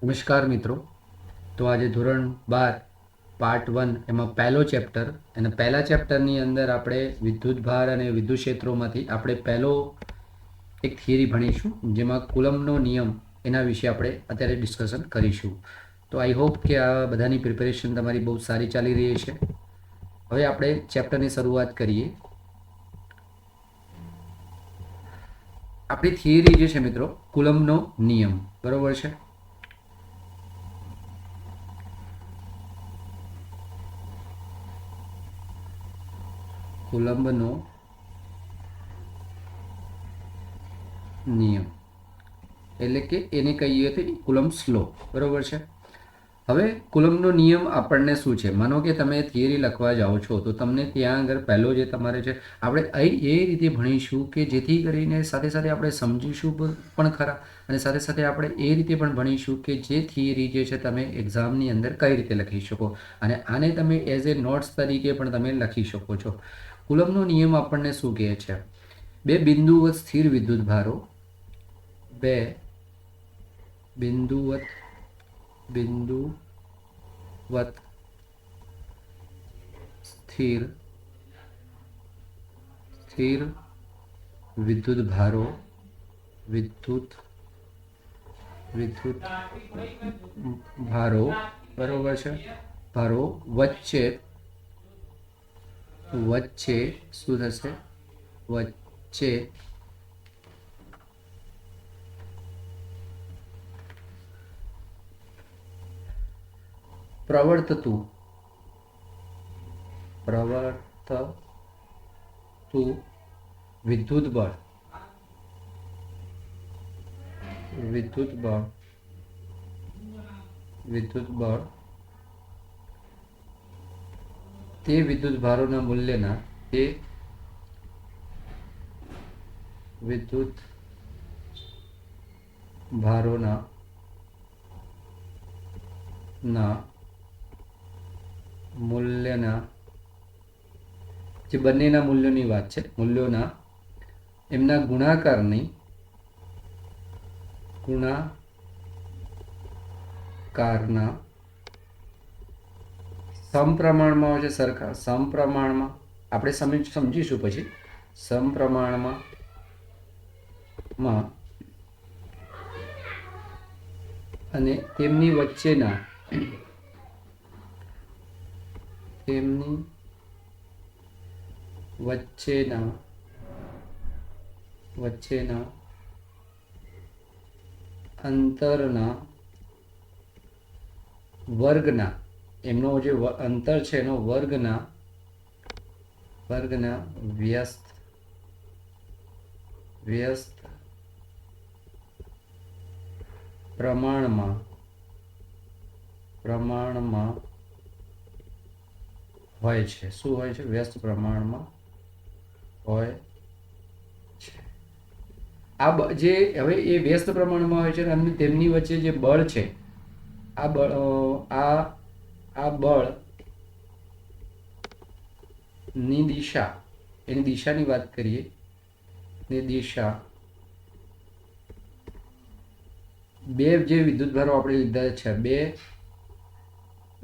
નમસ્કાર મિત્રો. તો આજે ધોરણ 12 પાર્ટ 1 એમાં પહેલો ચેપ્ટર અને પહેલા ચેપ્ટરની અંદર આપણે વિદ્યુત ભાર અને વિદ્યુત ક્ષેત્રોમાંથી આપણે પહેલો એક થિયરી ભણીશું, જેમાં કુલમ્બનો નિયમ એના વિશે આપણે અત્યારે ડિસ્કશન કરીશું. તો આઈ હોપ કે આ બધાની પ્રિપેરેશન તમારી બહુ સારી ચાલી રહી છે. હવે આપણે ચેપ્ટરની શરૂઆત કરીએ. આપણી થિયરી જે છે મિત્રો, કુલમ્બનો નિયમ, બરોબર છે. કુલમ્બનો નિયમ એટલે કે એને કહીએ તો કુલમ્બ્સ લો, બરોબર છે. હવે કુલમ્બનો નિયમ આપણને શું છે? માનો કે તમે થિયરી લખવા જાઓ છો તો તમને ત્યાં આગળ પહેલો જે તમારે છે, આપણે અહીં એ રીતે ભણીશું કે જેથી કરીને સાથે સાથે આપણે સમજીશું પણ ખરા, અને સાથે સાથે આપણે એ રીતે પણ ભણીશું કે જે થિયરી જે છે તમે એક્ઝામની અંદર કઈ રીતે લખી શકો, અને આને તમે એઝ એ નોટ્સ તરીકે પણ તમે લખી શકો છો. કુલમ્બનો નિયમ આપણને શું કહે છે? બે બિંદુવત સ્થિર વિદ્યુત ભારો, બે બિંદુવત સ્થિર વિદ્યુત ભારો, બરોબર છે, ભારો વચ્ચે શું થશે? વચ્ચે પ્રવર્તતું વિદ્યુત બળ તે વિદ્યુત ભારોના મૂલ્યના જે બંનેના મૂલ્યોની વાત છે, મૂલ્યોના એમના ગુણાકારની સમપ્રમાણમાં હોય છે, સરખા સમપ્રમાણમાં. આપણે સમજીશું પછી. સમપ્રમાણમાં અને તેમની વચ્ચેના અંતરના વર્ગના, એમનો જે અંતર છે એનો વર્ગના વ્યસ્ત પ્રમાણમાં હોય છે. શું હોય છે? વ્યસ્ત પ્રમાણમાં હોય છે. આ જે હવે એ વ્યસ્ત પ્રમાણમાં હોય છે અને તેમની વચ્ચે જે બળ છે, આ બળ ની દિશા, એની દિશાની વાત કરીએ, ની દિશા બે જે વિદ્યુત ભારો આપણે લીધા છે, બે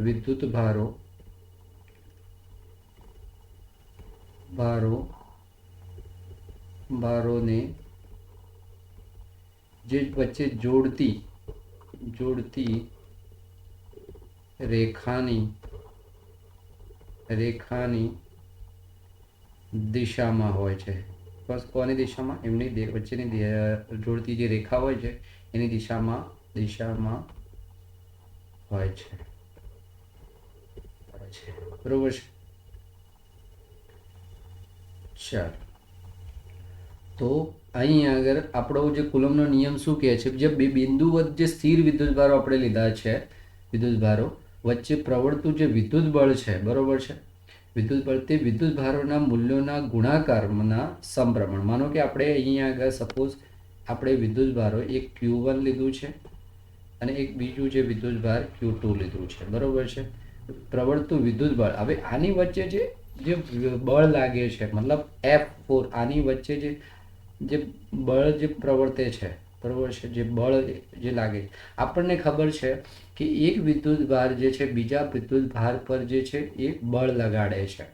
વિદ્યુત ભારોને જે વચ્ચે જોડતી રેખાની દિશામાં હોય છે. બસ કોની દિશામાં? એમની વચ્ચેની જોડતી જે રેખા હોય છે એની દિશામાં હોય છે, બરોબર છે. ચાલો, તો અહીં આગળ આપણો જે કુલમ્બનો નિયમ શું કહે છે? જે બે બિંદુવત જે સ્થિર વિદ્યુત ભારો આપણે લીધા છે, વિદ્યુત ભારો વચ્ચે પ્રવર્તતું જે વિદ્યુત બળ છે, બરોબર છે, વિદ્યુત બળ, તે વિદ્યુત ભારોના મૂલ્યોના ગુણાકારના સમપ્રમાણ. માનો કે આપણે અહીંયા આગળ સપોઝ આપણે વિદ્યુત ભારો એક Q1 લીધું છે અને એક બીજું જે વિદ્યુત ભાર Q2 લીધું છે, બરોબર છે. પ્રવર્તતું વિદ્યુત બળ, હવે આની વચ્ચે જે બળ લાગે છે, મતલબ F4, આની વચ્ચે જે બળ જે પ્રવર્તે છે, બરાબર છે, જે બળ જે લાગે છે. આપણને ખબર છે કે એક વિદ્યુત ભાર જે છે બીજા વિદ્યુત ભાર પર જે છે એ બળ લગાડે છે.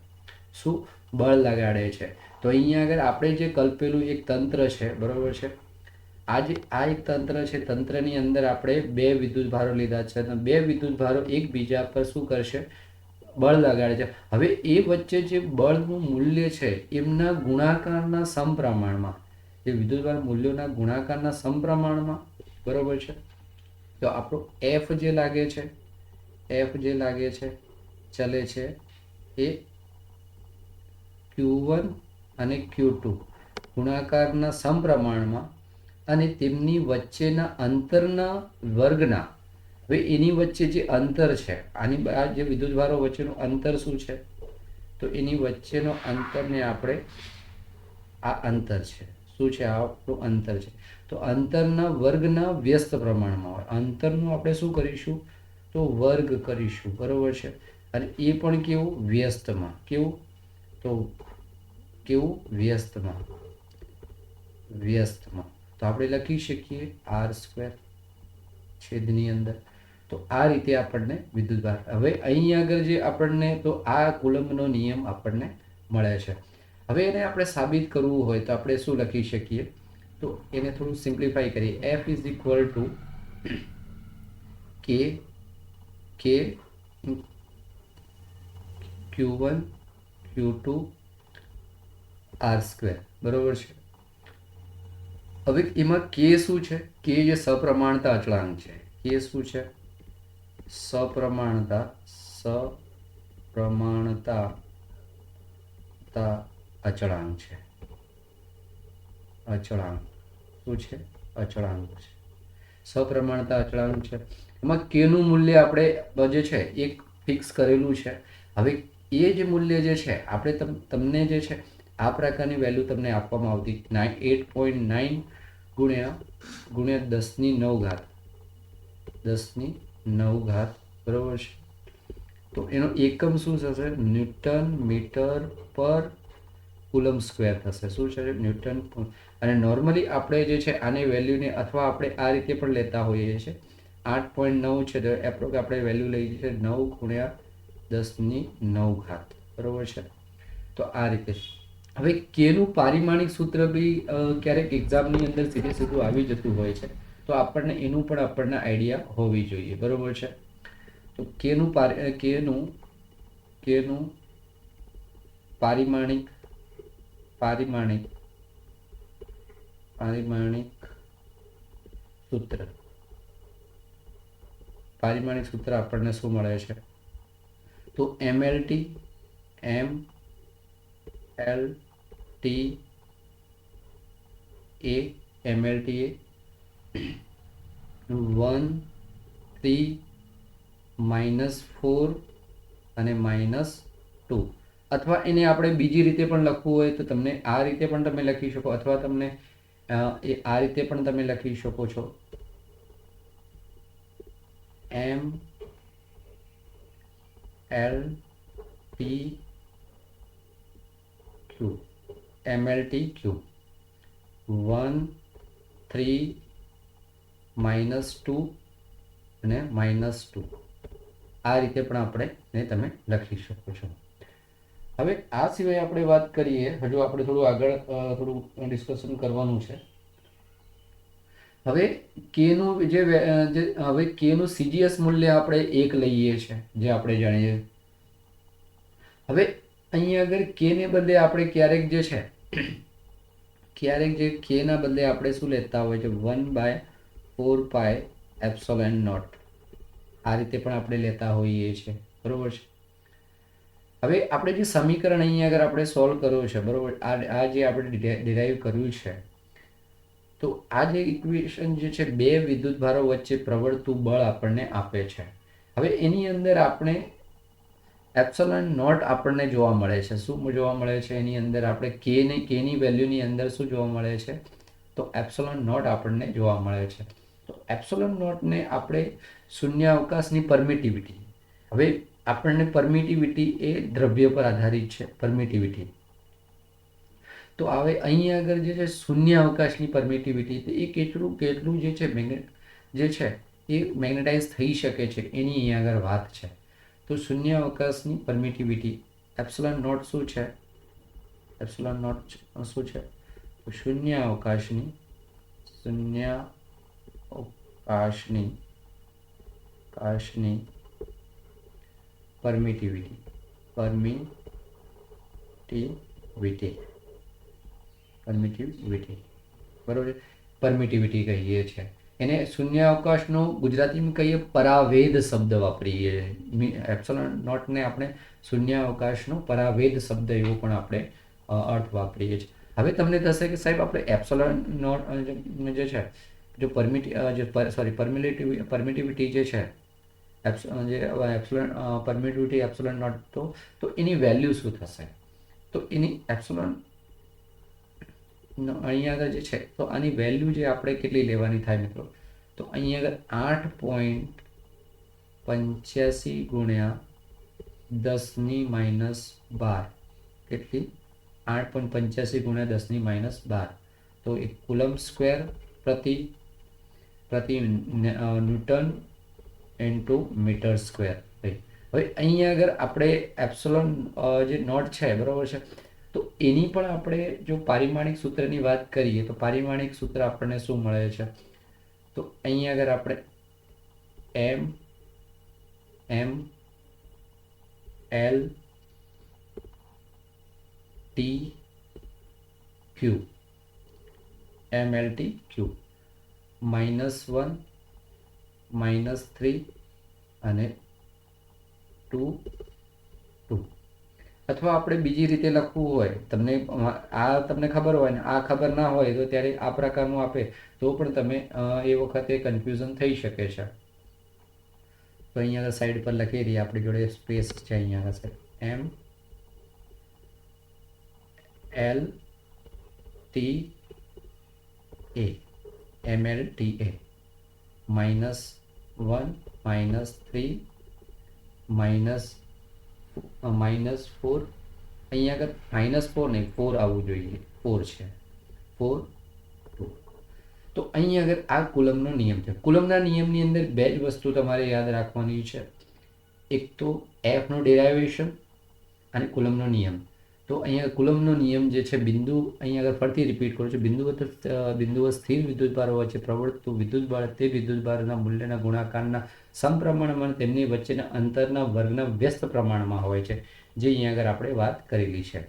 શું બળ લગાડે છે? તો અહીંયા આગળ આપણે જે કલ્પેલું એક તંત્ર છે, બરાબર છે, આ એક તંત્ર છે. તંત્રની અંદર આપણે બે વિદ્યુત ભારો લીધા છે અને બે વિદ્યુત ભારો એકબીજા પર શું કરશે? બળ લગાડે છે. હવે એ વચ્ચે જે બળનું મૂલ્ય છે એમના ગુણાકારના સમપ્રમાણમાં, જે વિદ્યુતભાર મૂલ્યોના ગુણાકારના સમપ્રમાણમાં, બરાબર છે. તો આપણો એફ જે લાગે છે, એફ જે લાગે છે ચલે છે એ Q1 અને Q2 ગુણાકારના સમપ્રમાણમાં અને તેમની વચ્ચેના અંતરના વર્ગના. હવે એની વચ્ચે જે અંતર છે, આની આ જે વિદ્યુતભારો વચ્ચેનું અંતર શું છે? તો એની વચ્ચેનો અંતરને આપણે, આ અંતર છે, શું છે? આ આપણું અંતર છે. તો અંતરના વર્ગના વ્યસ્ત પ્રમાણમાં હોય. અંતરનું આપણે શું કરીશું? તો વર્ગ કરીશું, બરાબર છે. અને એ પણ કેવું? વ્યસ્તમાં. કેવું? તો કેવું? વ્યસ્તમાં. વ્યસ્તમાં. તો આપણે લખી શકીએ r² છેદની અંદર. તો આ રીતે આપણને વિદ્યુતભાર. હવે અહીં આગળ જે આપણને, તો આ કુલમ્બનો નિયમ આપણને મળે છે. હવે એને આપણે સાબિત કરવું હોય તો આપણે શું લખી શકીએ? તો એને થોડું સિમ્પ્લિફાઈ કરીએ. F ઇઝ ઇક્વલ ટુ કે Q1 Q2 r², બરોબર છે. હવે એમાં કે શું છે? કે જે સપ્રમાણતા અચળાંક છે. કે શું છે? સપ્રમાણતા અચળાંક છે. અચળાંક શું છે? અચળાંક છે. સપ્રમાણતા અચળાંક છે. એમાં કેનું મૂલ્ય આપણે જે છે એક ફિક્સ કરેલું છે. હવે એ જે મૂલ્ય જે છે આપણે તમને જે છે આ પ્રકારની વેલ્યુ તમને આપવામાં આવતી 8.9 ગુણ્યા 10⁹ 10⁹ બરોબર છે. તો એનો એકમ શું થશે? ન્યૂટન મીટર પર કુલમ સ્ક્વેર થશે. શું છે? ન્યૂટન. અને નોર્મલી આપણે જે છે આની વેલ્યુને, અથવા આપણે આ રીતે પણ લેતા હોઈએ છીએ. 8.9 છે તો એપ્રોક્સ આપણે વેલ્યુ લઈ છે 9 ગુણ્યા 10⁹, બરોબર છે. તો આ રીતે. હવે કેનું પારિમાણિક સૂત્ર બી ક્યારેક એક્ઝામની અંદર સીધું આવી જતું હોય છે, તો આપણને એનું પણ આપણને આઈડિયા હોવી જોઈએ, બરોબર છે. તો કેનું પારિમાણિક સૂત્ર આપણને શું મળે છે? તો MLT એ 1 3 -4 અને -2. અથવા એને આપણે બીજી રીતે પણ લખવું હોય તો તમને આ રીતે પણ તમે લખી શકો, અથવા તમને આ રીતે પણ તમે લખી શકો છો. MLTQ 1 3 -2 અને -2. આ રીતે પણ આપણે તમે લખી શકો છો. હવે આ સિવાય આપણે વાત કરીએ, હજુ આપણે થોડું આગળ થોડું ડિસ્કશન કરવાનું છે. હવે કેનું હવે કેનું CGS મૂલ્ય આપણે 1 લઈએ છીએ, જે આપણે જાણીએ. હવે અહીંયા આગળ કે ને બદલે આપણે ક્યારેક જે છે કે ના બદલે આપણે શું લેતા હોય છે? 1/4πε0. આ રીતે પણ આપણે લેતા હોઈએ છીએ, બરોબર છે. હવે આપણે જે સમીકરણ અહીંયા આગળ આપણે સોલ્વ કર્યું છે, બરોબર, આ જે આપણે ડિરાઈવ કર્યું છે, તો આ જે ઇક્વેશન જે છે બે વિદ્યુતભારો વચ્ચે પ્રવર્તતું બળ આપણને આપે છે. હવે એની અંદર આપણે ε0 આપણને જોવા મળે છે. શું જોવા મળે છે એની અંદર? આપણે કેની વેલ્યુની અંદર શું જોવા મળે છે? તો ε0 આપણને જોવા મળે છે. તો ε0 ને આપણે શૂન્યાવકાશની પરમિટિવિટી. હવે આપણને પરમિટિવિટી એ દ્રવ્ય પર આધારિત છે, પરમિટિવિટી. તો હવે અહીં આગળ જે છે શૂન્ય અવકાશની પરમિટિવિટી એ કેટલું કેટલું જે છે જે છે એ મેગ્નેટાઇઝ થઈ શકે છે એની અહીં આગળ વાત છે. તો શૂન્ય અવકાશની પરમિટિવિટી એપ્સિલોન નોટ શું છે? એપ્સિલોન નોટ શું છે? શૂન્ય અવકાશની પરમિટિવિટી બરોબર છે. પરમિટિવિટી કહીએ છીએ એને. શૂન્ય અવકાશનો ગુજરાતીમાં કહીએ પરાવેદ શબ્દ વાપરીએ. એપ્સિલોન નોટને આપણે શૂન્ય અવકાશનો પરાવેદ શબ્દ એવો પણ આપણે અર્થ વાપરીએ છીએ. હવે તમને થશે કે સાહેબ આપણે એપ્સિલોન નોટ જે છે જો પરમિટિવિટી જે છે પરમિટિવિટી એપ્સિલોન નોટ તો એની વેલ્યુ શું થશે? તો એની એપ્સિલોન અહીંયા આગળ જે છે તો આની વેલ્યુ જે આપણે કેટલી લેવાની થાય મિત્રો? તો અહીંયા આગળ 8.85 ગુણ્યા 10⁻12 કેટલી? 8.85 ગુણ્યા 10⁻12 તો એ કુલમ સ્ક્વેર પ્રતિ ન્યૂટન ઇન્ટુ મીટર સ્ક્વેર. હવે અહીંયા આગળ આપણે એપ્સિલોન જે નોટ છે બરાબર છે તો એની પણ આપણે જો પારિમાણિક સૂત્રની વાત કરીએ તો પારિમાણિક સૂત્ર આપણને શું મળે છે? તો અહીંયા આગળ આપણે એમ એલ ટી ક્યુ -1 -3 અને 2 અથવા આપણે બીજી રીતે લખવું હોય તમને ખબર હોય ને આ ખબર ના હોય તો ત્યારે આ પ્રકારનું આપે તો પણ તમે એ વખતે કન્ફ્યુઝન થઈ શકે છે. તો અહીંયા સાઈડ પર લખી દઈએ, આપણી જોડે સ્પેસ છે અહીંયા સાઈડ. MLTA -1 -3 -4 અહીંયા આગળ -4 નહીં 4 આવવું જોઈએ, 4 છે 4 2. તો અહીં આગળ આ કુલમનો નિયમ છે. કુલમના નિયમની અંદર બે જ વસ્તુ તમારે યાદ રાખવાની છે, એક તો એફનો ડેરાઇવેશન અને કુલમનો નિયમ. તો અહીંયા કુલમનો નિયમ જે છે બિંદુ અહીંયા આગળ ફરીથી રિપીટ કરું છું, બિંદુઓ સ્થિર વિદ્યુતભાર વચ્ચે પ્રવર્તતું વિદ્યુતભાર તે વિદ્યુતભારના મૂલ્યના ગુણાકારના સમપ્રમાણમાં તેમની વચ્ચેના અંતરના વર્ગના વ્યસ્ત પ્રમાણમાં હોય છે, જે અહીંયા આગળ આપણે વાત કરેલી છે.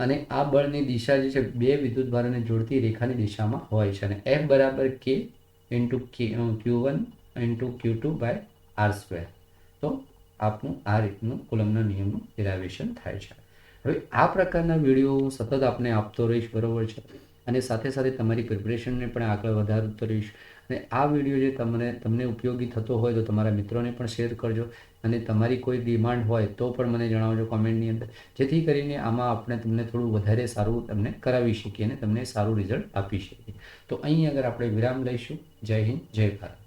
અને આ બળની દિશા જે છે બે વિદ્યુતભારોને જોડતી રેખાની દિશામાં હોય છે અને F બરાબર K into Q1 into Q2/R². તો આપનું આ રીતનું કુલમના નિયમનું ડેરાઇવેશન થાય છે. હવે આ પ્રકારના વિડીયો હું સતત આપને આપતો રહીશ બરાબર છે, અને સાથે સાથે તમારી પ્રિપરેશનને પણ આગળ વધારતો રહીશ. અને આ વિડીયો જે તમને ઉપયોગી થતો હોય તો તમારા મિત્રોને પણ શેર કરજો, અને તમારી કોઈ ડિમાન્ડ હોય તો પણ મને જણાવજો કોમેન્ટની અંદર, જેથી કરીને આમાં આપણે તમને થોડું વધારે સારું તમને કરાવી શકીએ અને તમને સારું રિઝલ્ટ આપી શકીએ. તો અહીં આગળ આપણે વિરામ લઈશું. જય હિન્દ, જય ભારત.